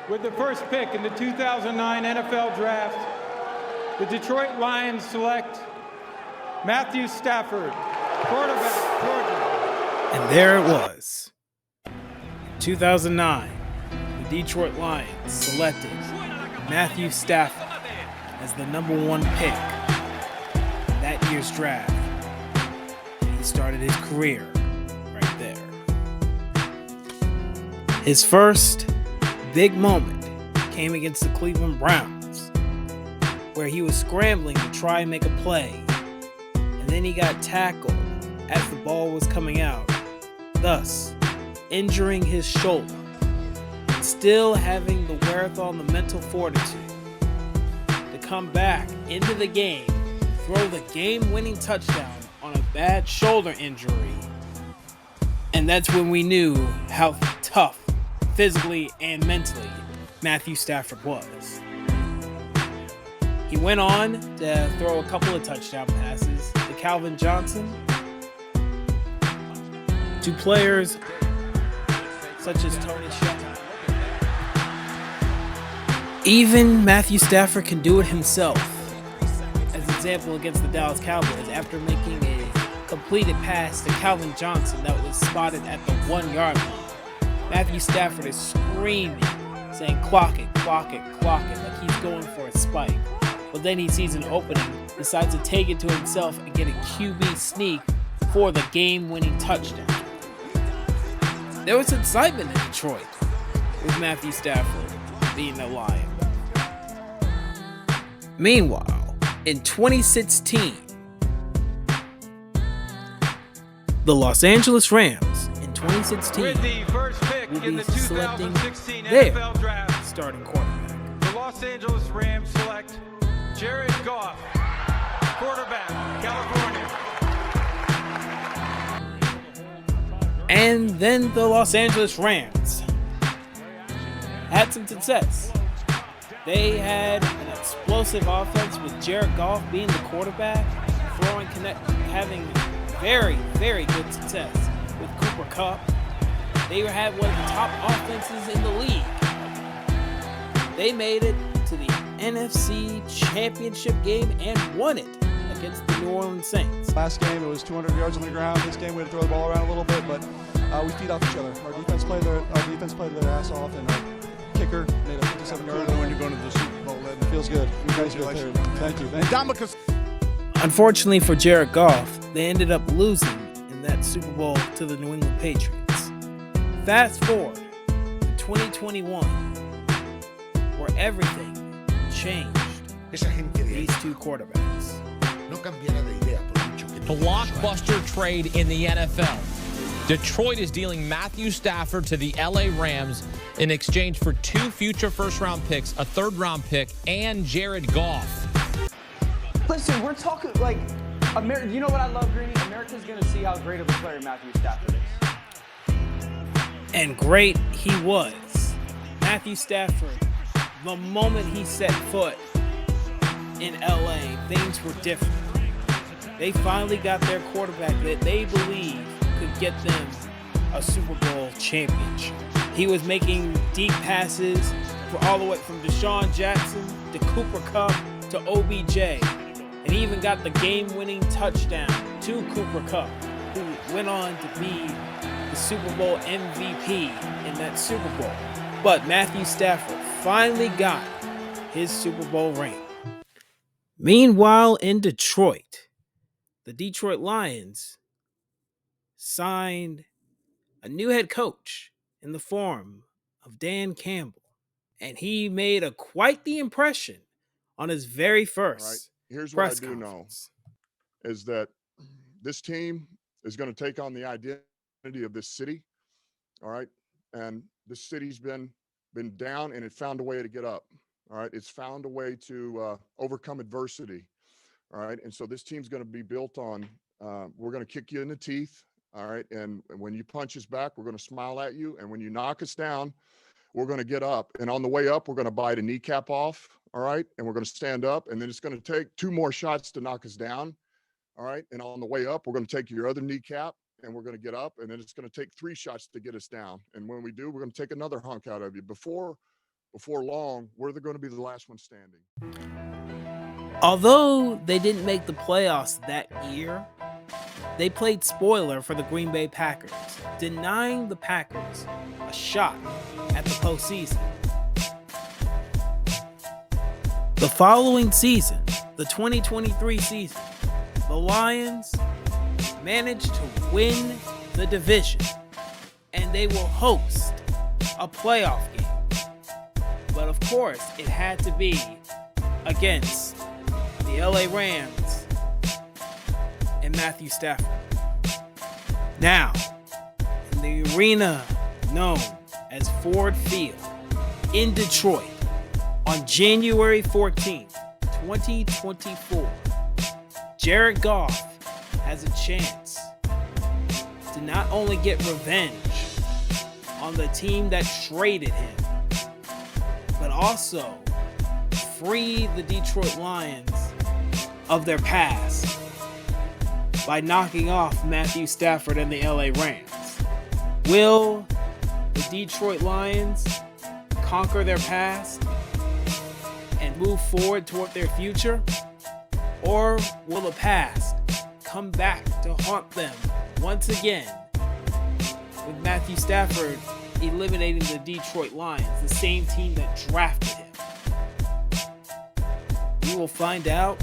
With the first pick in the 2009 NFL Draft, the Detroit Lions select Matthew Stafford, quarterback, Georgia. And there it was. 2009, the Detroit Lions selected Matthew Stafford as the number one pick in that year's draft. And he started his career right there. His first big moment came against the Cleveland Browns, where he was scrambling to try and make a play, and then he got tackled as the ball was coming out, thus injuring his shoulder, and still having the wherewithal and the mental fortitude to come back into the game, throw the game-winning touchdown on a bad shoulder injury. And that's when we knew how tough, physically and mentally, Matthew Stafford was. He went on to throw a couple of touchdown passes to Calvin Johnson, to players such as Tony Shepard. Even Matthew Stafford can do it himself. As an example against the Dallas Cowboys, after making a completed pass to Calvin Johnson that was spotted at the 1 yard line, Matthew Stafford is screaming, saying, "Clock it, clock it, clock it," like he's going for a spike. But then he sees an opening, decides to take it to himself and get a QB sneak for the game-winning touchdown. There was excitement in Detroit with Matthew Stafford being the Lion. Meanwhile, in 2016, the Los Angeles Rams in 2016 With the first pick will in be the selecting 2016 their NFL Draft, starting quarterback. the Los Angeles Rams select Jared Goff, quarterback, California. And then the Los Angeles Rams had some success. They had an explosive offense with Jared Goff being the quarterback, having very, very good success with Cooper Kupp. They had one of the top offenses in the league. They made it to the NFC Championship game and won it against the New Orleans Saints. Last game, it was 200 yards on the ground. This game, we had to throw the ball around a little bit, but we feed off each other. Our defense played their ass off, and our kicker made a 57-yard when you're going to the Super Bowl. It feels good. You guys are there. Thank you. Unfortunately for Jared Goff, they ended up losing in that Super Bowl to the New England Patriots. Fast forward to 2021, where everything changed for these two quarterbacks. Blockbuster trade in the NFL. Detroit is dealing Matthew Stafford to the LA Rams in exchange for 2 future first-round picks, a third-round pick, and Jared Goff. Listen, we're talking like, you know what I love, Greeny? America's going to see how great of a player Matthew Stafford is. And great he was. Matthew Stafford, the moment he set foot in LA, things were different. They finally got their quarterback that they believe could get them a Super Bowl championship. He was making deep passes for all the way from Deshaun Jackson to Cooper Kupp to OBJ. And he even got the game-winning touchdown to Cooper Kupp, who went on to be the Super Bowl MVP in that Super Bowl. But Matthew Stafford finally got his Super Bowl ring. Meanwhile, in Detroit, the Detroit Lions signed a new head coach in the form of Dan Campbell. And he made quite the impression on his very first Here's press what I do know conference. is that this team is going to take on the identity of this city. All right. And this city's been down, and it found a way to get up. All right. It's found a way to overcome adversity. All right. And so this team's going to be built on, we're going to kick you in the teeth. All right. And when you punch us back, we're going to smile at you. And when you knock us down, we're going to get up. And on the way up, we're going to bite a kneecap off. All right. And we're going to stand up. And then it's going to take 2 more shots to knock us down. All right. And on the way up, we're going to take your other kneecap, and we're going to get up. And then it's going to take 3 shots to get us down. And when we do, we're going to take another hunk out of you. Before before long, we're going to be the last one standing. Although they didn't make the playoffs that year, they played spoiler for the Green Bay Packers, denying the Packers a shot at the postseason. The following season, the 2023 season, the Lions managed to win the division, and they will host a playoff game. But of course, it had to be against the LA Rams and Matthew Stafford. Now, in the arena known as Ford Field in Detroit on January 14th, 2024, Jared Goff has a chance to not only get revenge on the team that traded him, but also free the Detroit Lions of their past by knocking off Matthew Stafford and the LA Rams. Will the Detroit Lions conquer their past and move forward toward their future? Or will the past come back to haunt them once again with Matthew Stafford eliminating the Detroit Lions, the same team that drafted him? We will find out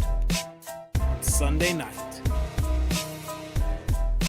on Sunday night.